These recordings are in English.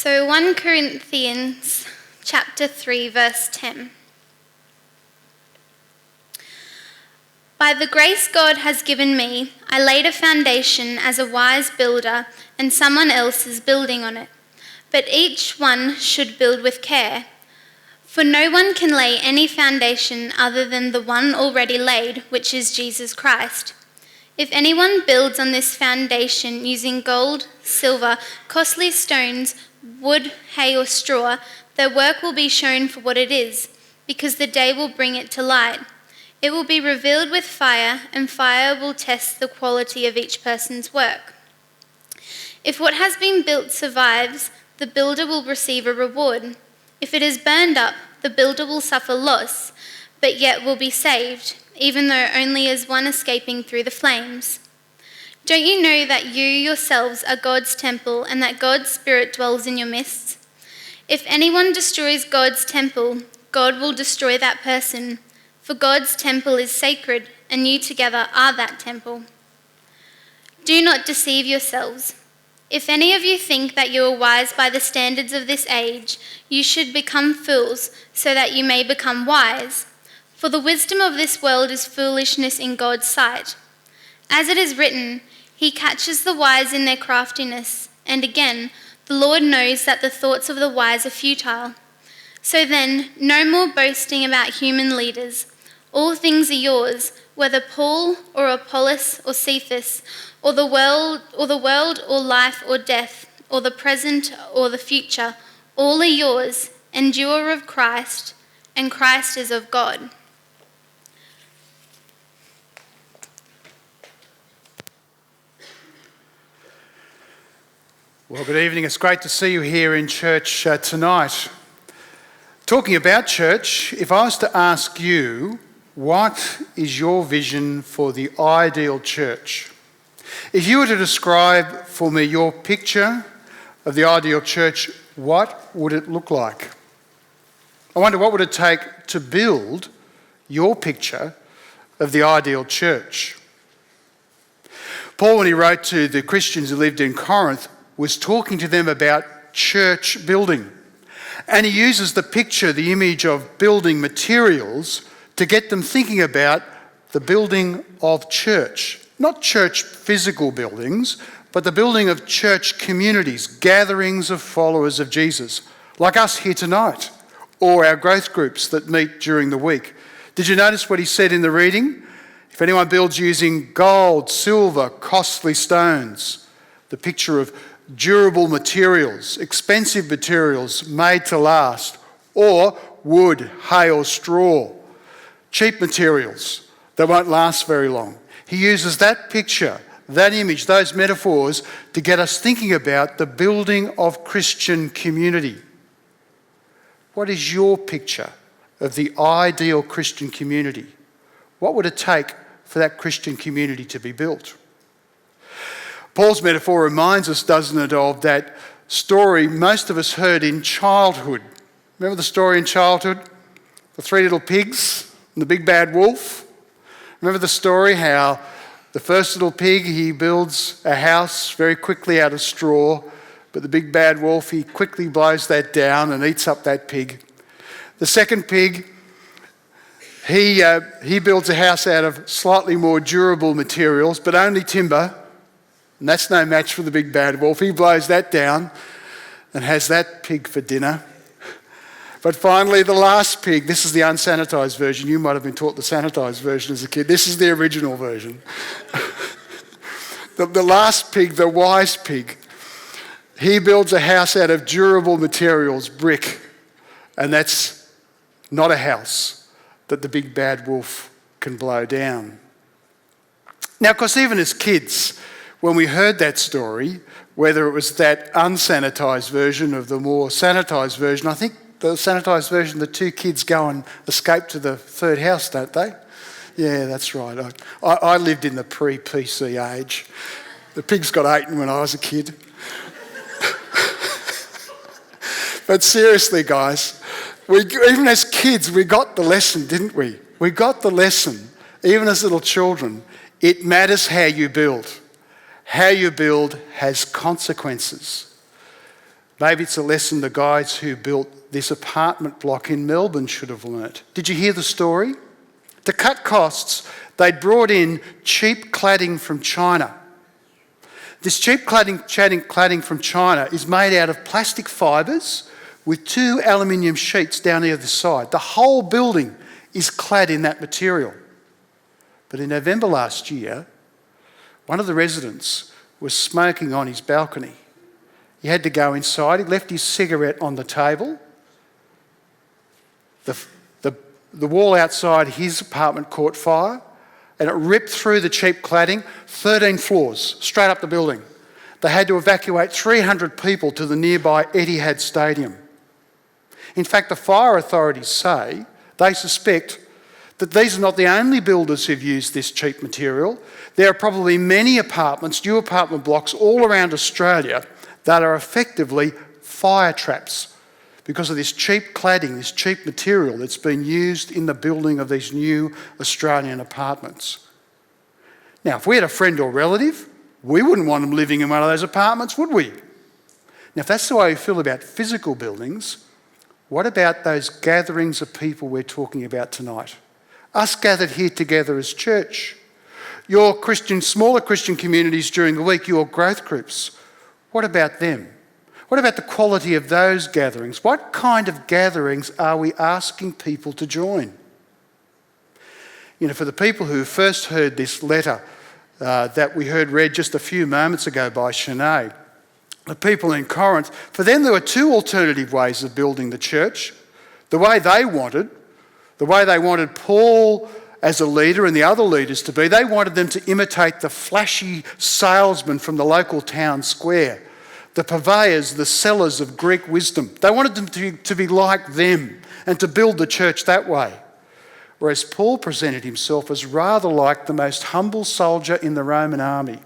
So 1 Corinthians chapter 3 verse 10. By the grace God has given me, I laid a foundation as a wise builder, and someone else is building on it. But each one should build with care. For no one can lay any foundation other than the one already laid, which is Jesus Christ. If anyone builds on this foundation using gold, silver, costly stones, wood, hay, or straw, their work will be shown for what it is, because the day will bring it to light. It will be revealed with fire, and fire will test the quality of each person's work. If what has been built survives, the builder will receive a reward. If it is burned up, the builder will suffer loss, but yet will be saved, even though only as one escaping through the flames. Don't you know that you yourselves are God's temple and that God's Spirit dwells in your midst? If anyone destroys God's temple, God will destroy that person, for God's temple is sacred, and you together are that temple. Do not deceive yourselves. If any of you think that you are wise by the standards of this age, you should become fools, so that you may become wise. For the wisdom of this world is foolishness in God's sight. As it is written, He catches the wise in their craftiness. And again, the Lord knows that the thoughts of the wise are futile. So then, no more boasting about human leaders. All things are yours, whether Paul or Apollos or Cephas, or the world or life or death, or the present or the future, all are yours, and you are of Christ, and Christ is of God. Well, good evening. It's great to see you here in church tonight. Talking about church, if I was to ask you, what is your vision for the ideal church? If you were to describe for me your picture of the ideal church, what would it look like? I wonder, what would it take to build your picture of the ideal church? Paul, when he wrote to the Christians who lived in Corinth, was talking to them about church building. And he uses the picture, the image of building materials to get them thinking about the building of church. Not church physical buildings, but the building of church communities, gatherings of followers of Jesus, like us here tonight, or our growth groups that meet during the week. Did you notice what he said in the reading? If anyone builds using gold, silver, costly stones, the picture of durable materials, expensive materials made to last, or wood, hay or straw, cheap materials that won't last very long. He uses that picture, that image, those metaphors to get us thinking about the building of Christian community. What is your picture of the ideal Christian community? What would it take for that Christian community to be built? Paul's metaphor reminds us, doesn't it, of that story most of us heard in childhood. Remember the story in childhood? The three little pigs and the big bad wolf? Remember the story how the first little pig, he builds a house very quickly out of straw, but the big bad wolf, he quickly blows that down and eats up that pig. The second pig, he builds a house out of slightly more durable materials, but only timber. And that's no match for the big bad wolf. He blows that down and has that pig for dinner. But finally, the last pig, this is the unsanitized version. You might have been taught the sanitized version as a kid. This is the original version. The last pig, the wise pig, he builds a house out of durable materials, brick. And that's not a house that the big bad wolf can blow down. Now, of course, even as kids, when we heard that story, whether it was that unsanitized version of the more sanitized version, I think the sanitized version, the two kids go and escape to the third house, don't they? Yeah, that's right. I lived in the pre-PC age. The pigs got eaten when I was a kid. But seriously, guys, even as kids, we got the lesson, didn't we? We got the lesson, even as little children. It matters how you build. How you build has consequences. Maybe it's a lesson the guys who built this apartment block in Melbourne should have learnt. Did you hear the story? To cut costs, they'd brought in cheap cladding from China. This cheap cladding from China is made out of plastic fibres with 2 aluminium sheets down either side. The whole building is clad in that material. But in November last year, one of the residents was smoking on his balcony. He had to go inside. He left his cigarette on the table. The wall outside his apartment caught fire and it ripped through the cheap cladding, 13 floors, straight up the building. They had to evacuate 300 people to the nearby Etihad Stadium. In fact, the fire authorities say they suspect that these are not the only builders who've used this cheap material. There are probably many apartments, new apartment blocks all around Australia that are effectively fire traps because of this cheap cladding, this cheap material that's been used in the building of these new Australian apartments. Now, if we had a friend or relative, we wouldn't want them living in one of those apartments, would we? Now, if that's the way we feel about physical buildings, what about those gatherings of people we're talking about tonight? Us gathered here together as church. Your smaller Christian communities during the week, your growth groups. What about them? What about the quality of those gatherings? What kind of gatherings are we asking people to join? You know, for the people who first heard this letter that we heard read just a few moments ago by Sinead, the people in Corinth, for them there were 2 alternative ways of building the church. The way they wanted Paul as a leader and the other leaders to be, they wanted them to imitate the flashy salesmen from the local town square, the purveyors, the sellers of Greek wisdom. They wanted them to be like them and to build the church that way. Whereas Paul presented himself as rather like the most humble soldier in the Roman army,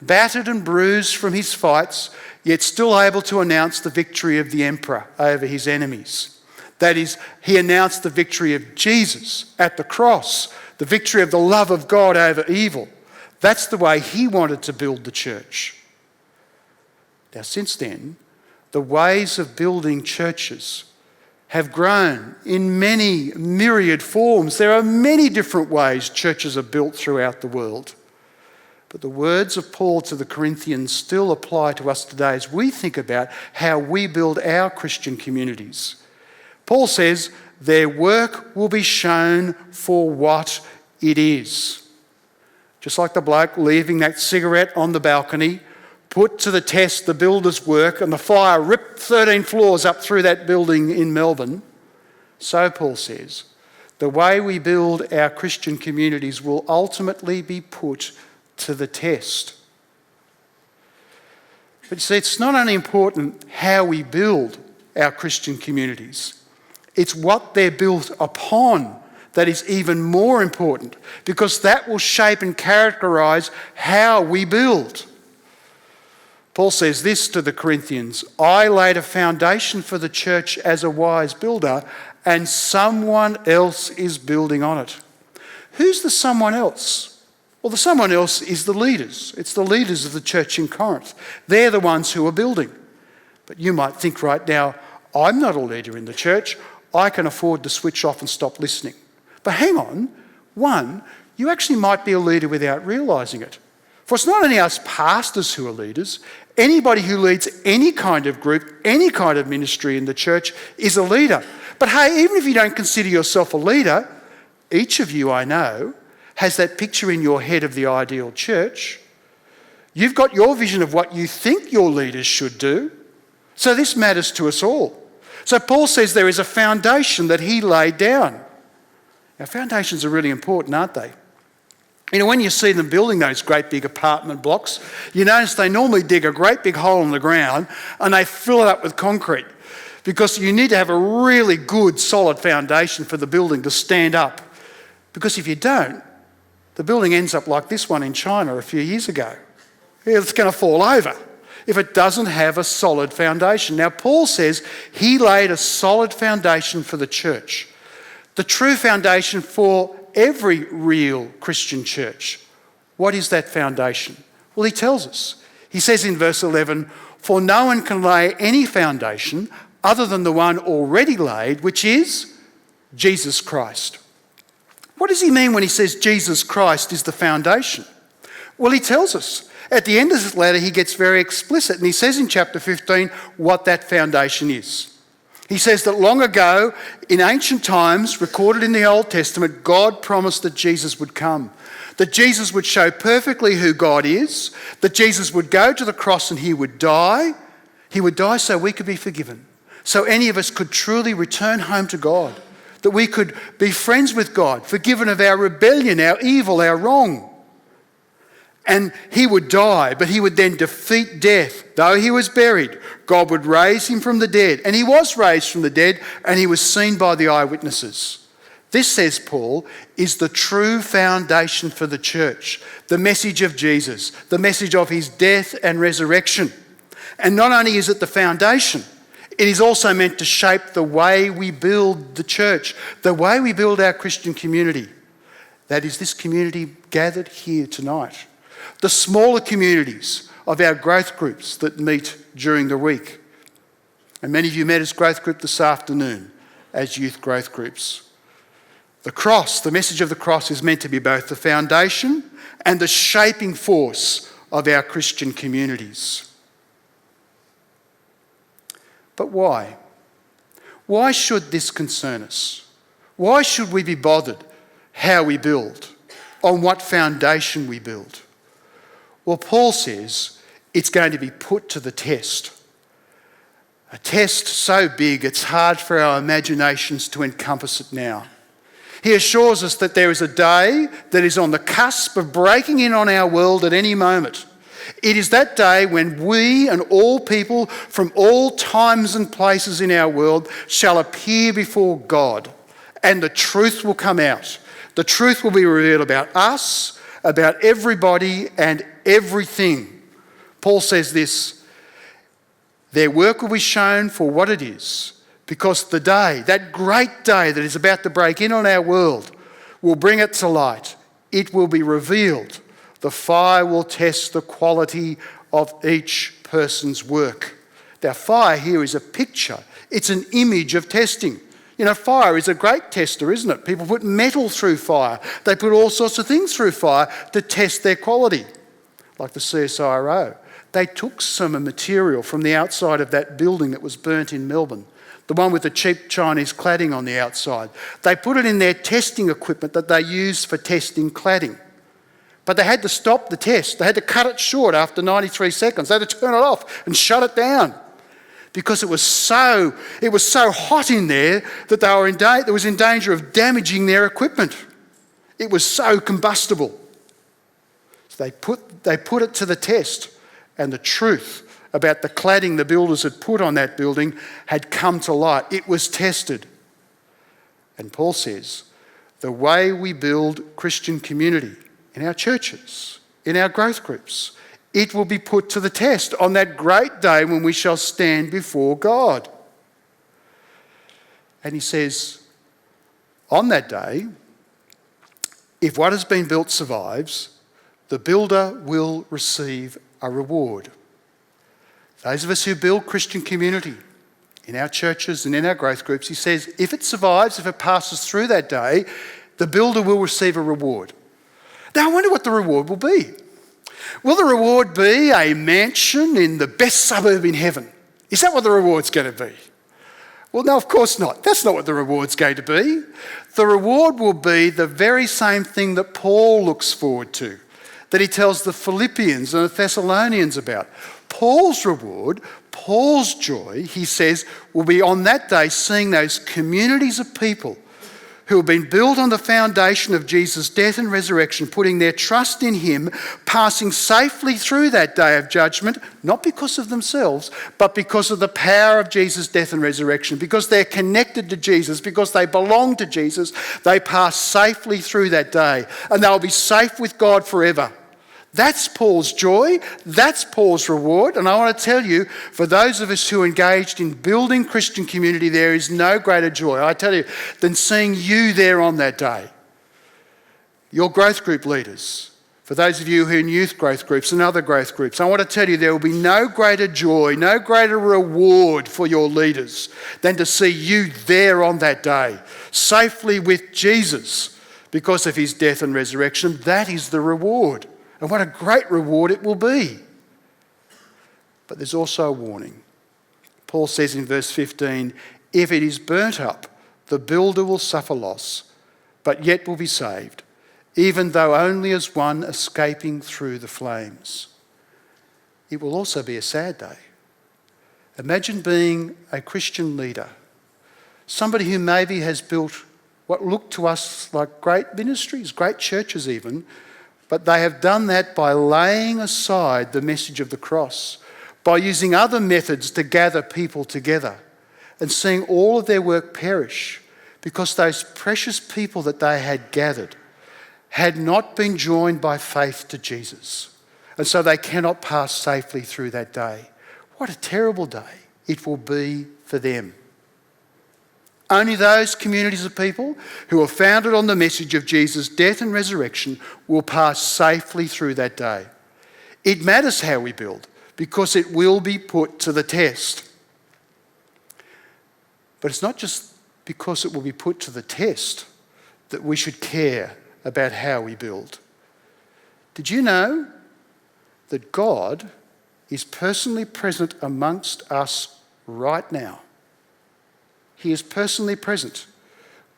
battered and bruised from his fights, yet still able to announce the victory of the emperor over his enemies. That is, he announced the victory of Jesus at the cross, the victory of the love of God over evil. That's the way he wanted to build the church. Now, since then, the ways of building churches have grown in many myriad forms. There are many different ways churches are built throughout the world. But the words of Paul to the Corinthians still apply to us today as we think about how we build our Christian communities. Paul says their work will be shown for what it is. Just like the bloke leaving that cigarette on the balcony, put to the test the builder's work and the fire ripped 13 floors up through that building in Melbourne. So Paul says, the way we build our Christian communities will ultimately be put to the test. But you see, it's not only important how we build our Christian communities, it's what they're built upon that is even more important, because that will shape and characterise how we build. Paul says this to the Corinthians, I laid a foundation for the church as a wise builder, and someone else is building on it. Who's the someone else? Well, the someone else is the leaders. It's the leaders of the church in Corinth. They're the ones who are building. But you might think right now, I'm not a leader in the church. I can afford to switch off and stop listening. But hang on. One, you actually might be a leader without realising it. For it's not only us pastors who are leaders. Anybody who leads any kind of group, any kind of ministry in the church is a leader. But hey, even if you don't consider yourself a leader, each of you I know has that picture in your head of the ideal church. You've got your vision of what you think your leaders should do. So this matters to us all. So Paul says there is a foundation that he laid down. Now, foundations are really important, aren't they? You know, when you see them building those great big apartment blocks, you notice they normally dig a great big hole in the ground and they fill it up with concrete, because you need to have a really good solid foundation for the building to stand up. Because if you don't, the building ends up like this one in China a few years ago. It's going to fall over if it doesn't have a solid foundation. Now, Paul says he laid a solid foundation for the church, the true foundation for every real Christian church. What is that foundation? Well, he tells us. He says in verse 11, For no one can lay any foundation other than the one already laid, which is Jesus Christ. What does he mean when he says Jesus Christ is the foundation? Well, he tells us. At the end of this letter, he gets very explicit, and he says in chapter 15 what that foundation is. He says that long ago, in ancient times, recorded in the Old Testament, God promised that Jesus would come, that Jesus would show perfectly who God is, that Jesus would go to the cross and he would die. He would die so we could be forgiven, so any of us could truly return home to God, that we could be friends with God, forgiven of our rebellion, our evil, our wrong. And he would die, but he would then defeat death. Though he was buried, God would raise him from the dead. And he was raised from the dead, and he was seen by the eyewitnesses. This, says Paul, is the true foundation for the church, the message of Jesus, the message of his death and resurrection. And not only is it the foundation, it is also meant to shape the way we build the church, the way we build our Christian community. That is this community gathered here tonight. The smaller communities of our growth groups that meet during the week. And many of you met as growth group this afternoon as youth growth groups. The cross, the message of the cross, is meant to be both the foundation and the shaping force of our Christian communities. But why? Why should this concern us? Why should we be bothered how we build, on what foundation we build? Well, Paul says it's going to be put to the test. A test so big it's hard for our imaginations to encompass it now. He assures us that there is a day that is on the cusp of breaking in on our world at any moment. It is that day when we and all people from all times and places in our world shall appear before God, and the truth will come out. The truth will be revealed about us, about everybody and everything. Paul says this: their work will be shown for what it is, because the day, that great day that is about to break in on our world, will bring it to light. It will be revealed. The fire will test the quality of each person's work. Now, fire here is a picture. It's an image of testing. You know, fire is a great tester, isn't it? People put metal through fire. They put all sorts of things through fire to test their quality, like the CSIRO. They took some material from the outside of that building that was burnt in Melbourne, the one with the cheap Chinese cladding on the outside. They put it in their testing equipment that they use for testing cladding. But they had to stop the test. They had to cut it short after 93 seconds. They had to turn it off and shut it down because it was so hot in there that they was in danger of damaging their equipment. It was so combustible. So they put it to the test, and the truth about the cladding the builders had put on that building had come to light. It was tested. And Paul says, the way we build Christian community in our churches, in our growth groups, it will be put to the test on that great day when we shall stand before God. And he says, on that day, if what has been built survives, the builder will receive a reward. Those of us who build Christian community in our churches and in our growth groups, he says, if it survives, if it passes through that day, the builder will receive a reward. Now, I wonder what the reward will be. Will the reward be a mansion in the best suburb in heaven? Is that what the reward's going to be? Well, no, of course not. That's not what the reward's going to be. The reward will be the very same thing that Paul looks forward to, that he tells the Philippians and the Thessalonians about. Paul's reward, Paul's joy, he says, will be on that day seeing those communities of people who have been built on the foundation of Jesus' death and resurrection, putting their trust in him, passing safely through that day of judgment, not because of themselves, but because of the power of Jesus' death and resurrection, because they're connected to Jesus, because they belong to Jesus, they pass safely through that day, and they'll be safe with God forever. That's Paul's joy, that's Paul's reward, and I want to tell you, for those of us who are engaged in building Christian community, there is no greater joy, I tell you, than seeing you there on that day. Your growth group leaders, For those of you who are in youth growth groups and other growth groups, I want to tell you there will be no greater joy, no greater reward for your leaders than to see you there on that day, safely with Jesus because of his death and resurrection. That is the reward. And what a great reward it will be. But there's also a warning. Paul says in verse 15, if it is burnt up, the builder will suffer loss, but yet will be saved, even though only as one escaping through the flames. It will also be a sad day. Imagine being a Christian leader, somebody who maybe has built what look to us like great ministries, great churches even, but they have done that by laying aside the message of the cross, by using other methods to gather people together, and seeing all of their work perish because those precious people that they had gathered had not been joined by faith to Jesus. And so they cannot pass safely through that day. What a terrible day it will be for them. Only those communities of people who are founded on the message of Jesus' death and resurrection will pass safely through that day. It matters how we build because it will be put to the test. But it's not just because it will be put to the test that we should care about how we build. Did you know that God is personally present amongst us right now? He is personally present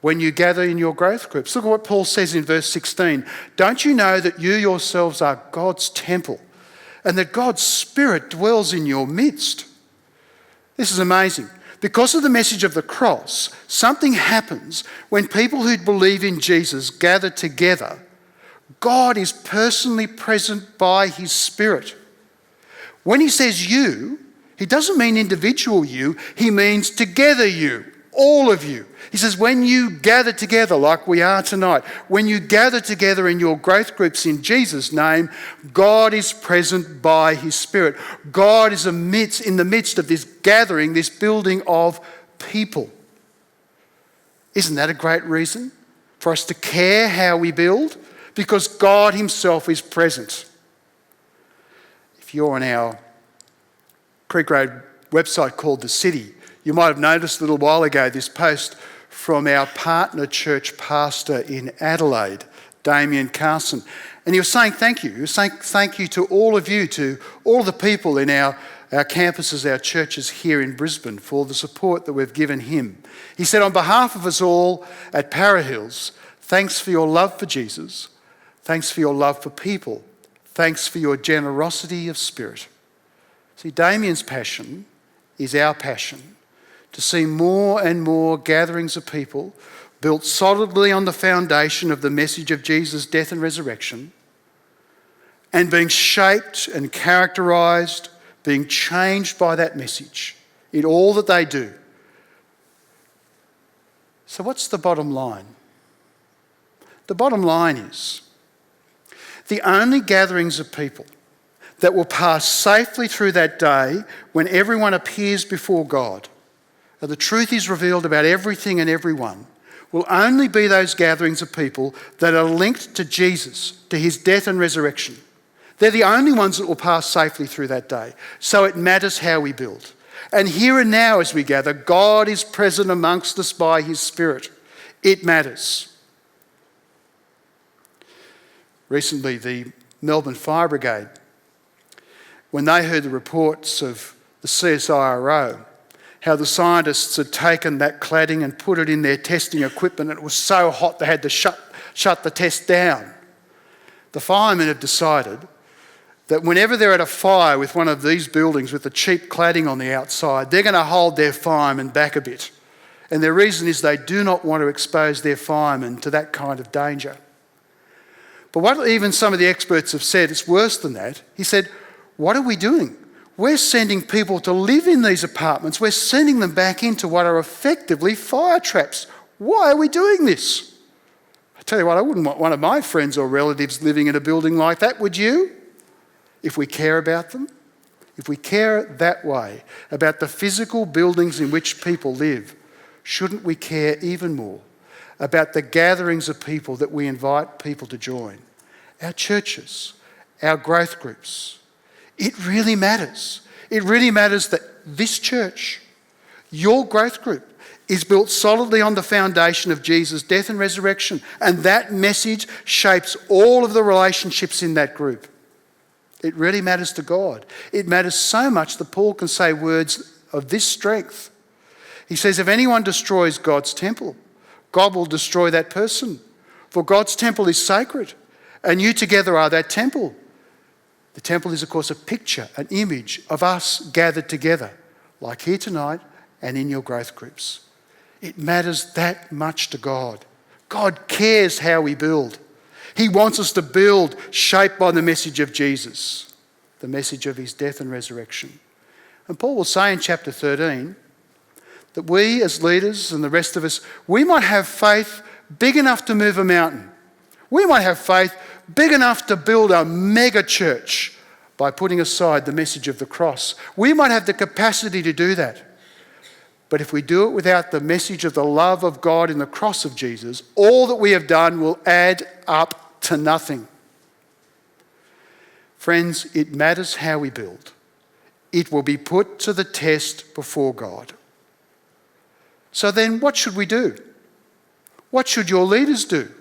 when you gather in your growth groups. Look at what Paul says in verse 16. Don't you know that you yourselves are God's temple and that God's Spirit dwells in your midst? This is amazing. Because of the message of the cross, something happens when people who believe in Jesus gather together. God is personally present by his Spirit. When he says you, he doesn't mean individual you, he means together you, all of you. He says when you gather together like we are tonight, when you gather together in your growth groups in Jesus' name, God is present by his Spirit. God is in the midst of this gathering, this building of people. Isn't that a great reason for us to care how we build? Because God himself is present. If you're on our Creek Road website called The City, you might have noticed a little while ago this post from our partner church pastor in Adelaide, Damien Carson. And he was saying thank you. He was saying thank you to all of you, to all the people in our campuses, our churches here in Brisbane for the support that we've given him. He said, on behalf of us all at Para Hills, thanks for your love for Jesus. Thanks for your love for people. Thanks for your generosity of spirit. See, Damien's passion is our passion, to see more and more gatherings of people built solidly on the foundation of the message of Jesus' death and resurrection, and being shaped and characterised, being changed by that message in all that they do. So what's the bottom line? The bottom line is the only gatherings of people that will pass safely through that day when everyone appears before God, and the truth is revealed about everything and everyone, will only be those gatherings of people that are linked to Jesus, to his death and resurrection. They're the only ones that will pass safely through that day. So it matters how we build. And here and now as we gather, God is present amongst us by his Spirit. It matters. Recently, the Melbourne Fire Brigade, when they heard the reports of the CSIRO, how the scientists had taken that cladding and put it in their testing equipment and it was so hot they had to shut the test down. The firemen have decided that whenever they're at a fire with one of these buildings with the cheap cladding on the outside, they're going to hold their firemen back a bit. And their reason is they do not want to expose their firemen to that kind of danger. But what even some of the experts have said, it's worse than that. He said, what are we doing? We're sending people to live in these apartments. We're sending them back into what are effectively fire traps. Why are we doing this? I tell you what, I wouldn't want one of my friends or relatives living in a building like that, would you? If we care about them, if we care that way about the physical buildings in which people live, shouldn't we care even more about the gatherings of people that we invite people to join? our churches, our growth groups. It really matters. It really matters that this church, your growth group, is built solidly on the foundation of Jesus' death and resurrection, and that message shapes all of the relationships in that group. It really matters to God. It matters so much that Paul can say words of this strength. He says, if anyone destroys God's temple, God will destroy that person. For God's temple is sacred, and you together are that temple. The temple is, of course, a picture, an image of us gathered together, like here tonight and in your growth groups. It matters that much to God. God cares how we build. He wants us to build shaped by the message of Jesus, the message of his death and resurrection. And Paul will say in chapter 13 that we as leaders and the rest of us, we might have faith big enough to move a mountain. We might have faith big enough to build a mega church by putting aside the message of the cross. We might have the capacity to do that. But if we do it without the message of the love of God in the cross of Jesus, all that we have done will add up to nothing. Friends, it matters how we build. It will be put to the test before God. So then what should we do? What should your leaders do?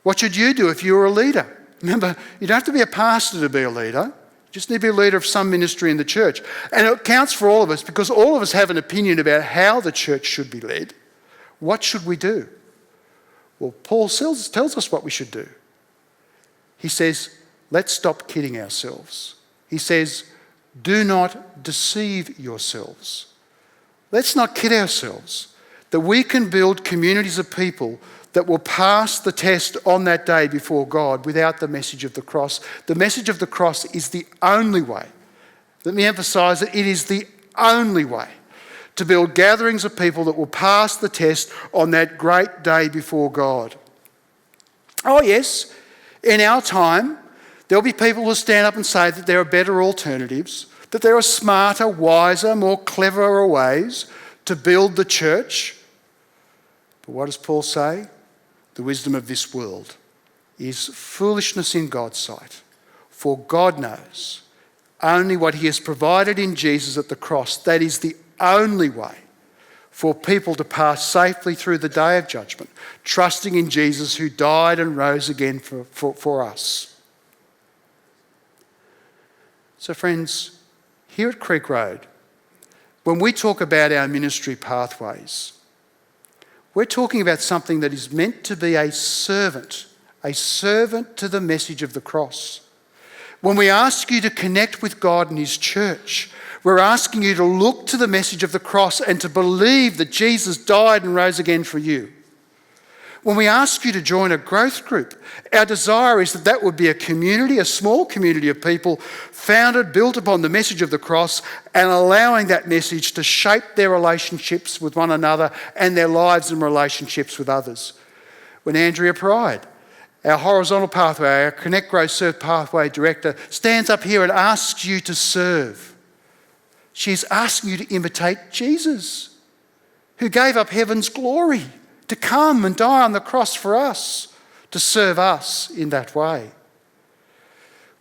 What should you do if you were a leader? Remember, you don't have to be a pastor to be a leader. You just need to be a leader of some ministry in the church. And it counts for all of us because all of us have an opinion about how the church should be led. What should we do? Well, Paul tells us what we should do. He says, let's stop kidding ourselves. He says, do not deceive yourselves. Let's not kid ourselves that we can build communities of people that will pass the test on that day before God without the message of the cross. The message of the cross is the only way. Let me emphasise that it is the only way to build gatherings of people that will pass the test on that great day before God. Oh yes, in our time, there'll be people who stand up and say that there are better alternatives, that there are smarter, wiser, more cleverer ways to build the church. But what does Paul say? The wisdom of this world is foolishness in God's sight. For God knows only what he has provided in Jesus at the cross. That is the only way for people to pass safely through the day of judgment, trusting in Jesus who died and rose again for us. So friends, here at Creek Road, when we talk about our ministry pathways, we're talking about something that is meant to be a servant to the message of the cross. When we ask you to connect with God and his church, we're asking you to look to the message of the cross and to believe that Jesus died and rose again for you. When we ask you to join a growth group, our desire is that that would be a community, a small community of people founded, built upon the message of the cross and allowing that message to shape their relationships with one another and their lives and relationships with others. When Andrea Pride, our horizontal pathway, our Connect, Grow, Serve pathway director, stands up here and asks you to serve, she's asking you to imitate Jesus, who gave up heaven's glory to come and die on the cross for us, to serve us in that way.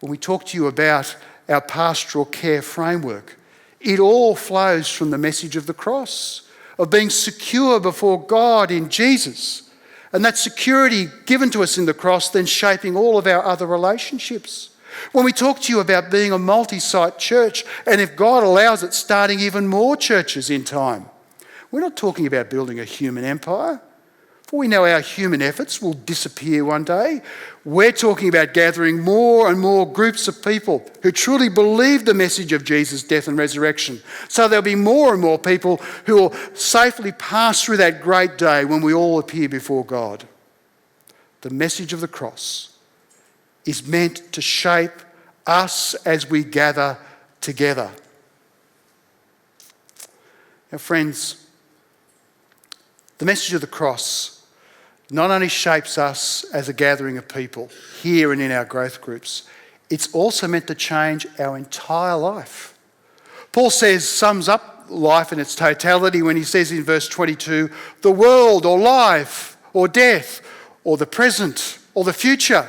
When we talk to you about our pastoral care framework, it all flows from the message of the cross, of being secure before God in Jesus, and that security given to us in the cross then shaping all of our other relationships. When we talk to you about being a multi-site church, and if God allows it, starting even more churches in time, we're not talking about building a human empire. For we know our human efforts will disappear one day. We're talking about gathering more and more groups of people who truly believe the message of Jesus' death and resurrection. So there'll be more and more people who will safely pass through that great day when we all appear before God. The message of the cross is meant to shape us as we gather together. Now, friends, the message of the cross not only shapes us as a gathering of people here and in our growth groups, it's also meant to change our entire life. Paul sums up life in its totality when he says in verse 22, the world or life or death or the present or the future,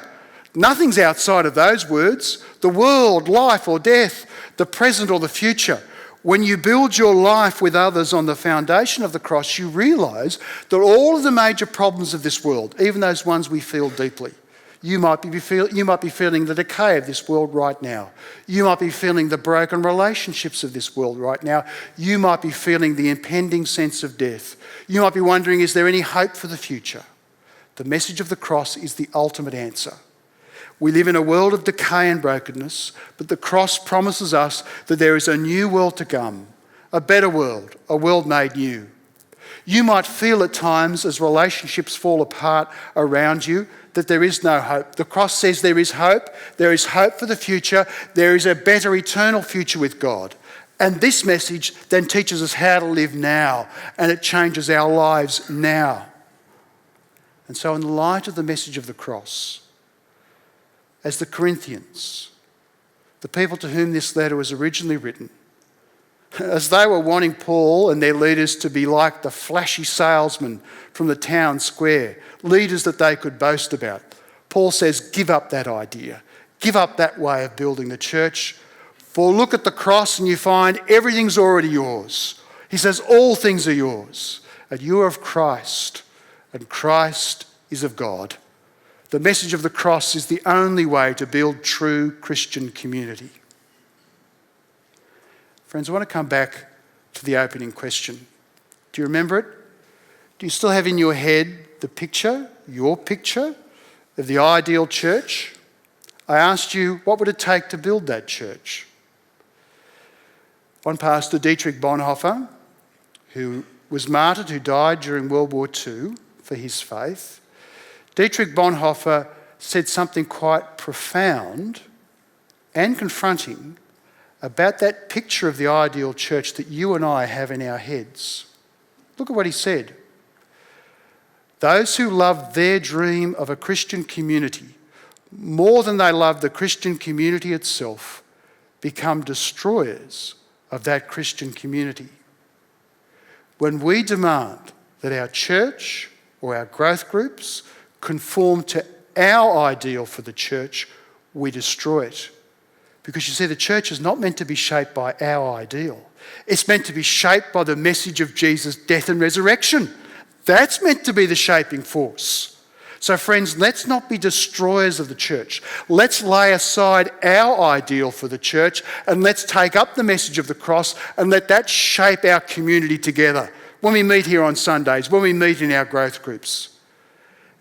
Nothing's outside of those words. The world, life or death, the present or the future. When you build your life with others on the foundation of the cross, you realise that all of the major problems of this world, even those ones we feel deeply, you might be feeling the decay of this world right now. You might be feeling the broken relationships of this world right now. You might be feeling the impending sense of death. You might be wondering, is there any hope for the future? The message of the cross is the ultimate answer. We live in a world of decay and brokenness, but the cross promises us that there is a new world to come, a better world, a world made new. You might feel at times as relationships fall apart around you that there is no hope. The cross says there is hope for the future, there is a better eternal future with God. And this message then teaches us how to live now, and it changes our lives now. And so in the light of the message of the cross, as the Corinthians, the people to whom this letter was originally written, as they were wanting Paul and their leaders to be like the flashy salesmen from the town square, leaders that they could boast about, Paul says, give up that idea. Give up that way of building the church. For look at the cross and you find everything's already yours. He says, all things are yours. And you are of Christ, and Christ is of God. The message of the cross is the only way to build true Christian community. Friends, I want to come back to the opening question. Do you remember it? Do you still have in your head the picture, your picture, of the ideal church? I asked you, what would it take to build that church? One pastor, Dietrich Bonhoeffer, who was martyred, who died during World War II for his faith, Dietrich Bonhoeffer said something quite profound and confronting about that picture of the ideal church that you and I have in our heads. Look at what he said. Those who love their dream of a Christian community more than they love the Christian community itself become destroyers of that Christian community. When we demand that our church or our growth groups conform to our ideal for the church, we destroy it. Because you see, the church is not meant to be shaped by our ideal. It's meant to be shaped by the message of Jesus' death and resurrection. That's meant to be the shaping force. So friends, let's not be destroyers of the church. Let's lay aside our ideal for the church and let's take up the message of the cross and let that shape our community together when we meet here on Sundays, when we meet in our growth groups.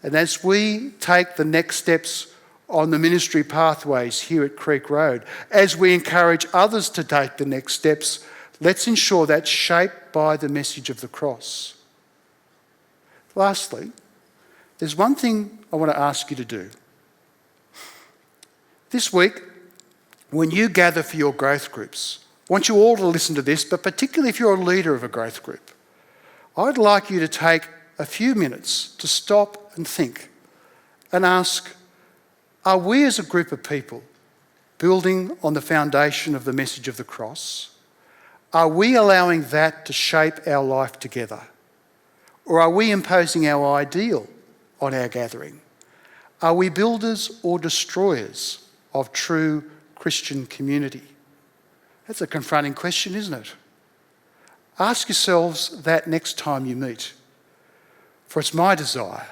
And as we take the next steps on the ministry pathways here at Creek Road, as we encourage others to take the next steps, let's ensure that's shaped by the message of the cross. Lastly, there's one thing I want to ask you to do. This week, when you gather for your growth groups, I want you all to listen to this, but particularly if you're a leader of a growth group, I'd like you to take a few minutes to stop and think and ask, are we as a group of people building on the foundation of the message of the cross? Are we allowing that to shape our life together? Or are we imposing our ideal on our gathering? Are we builders or destroyers of true Christian community? That's a confronting question, isn't it? Ask yourselves that next time you meet. For it's my desire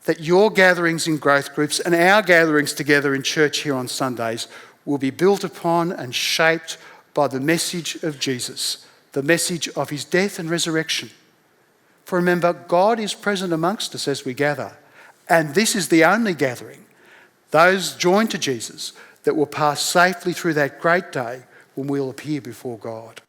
that your gatherings in growth groups and our gatherings together in church here on Sundays will be built upon and shaped by the message of Jesus, the message of his death and resurrection. For remember, God is present amongst us as we gather, and this is the only gathering, those joined to Jesus, that will pass safely through that great day when we'll appear before God.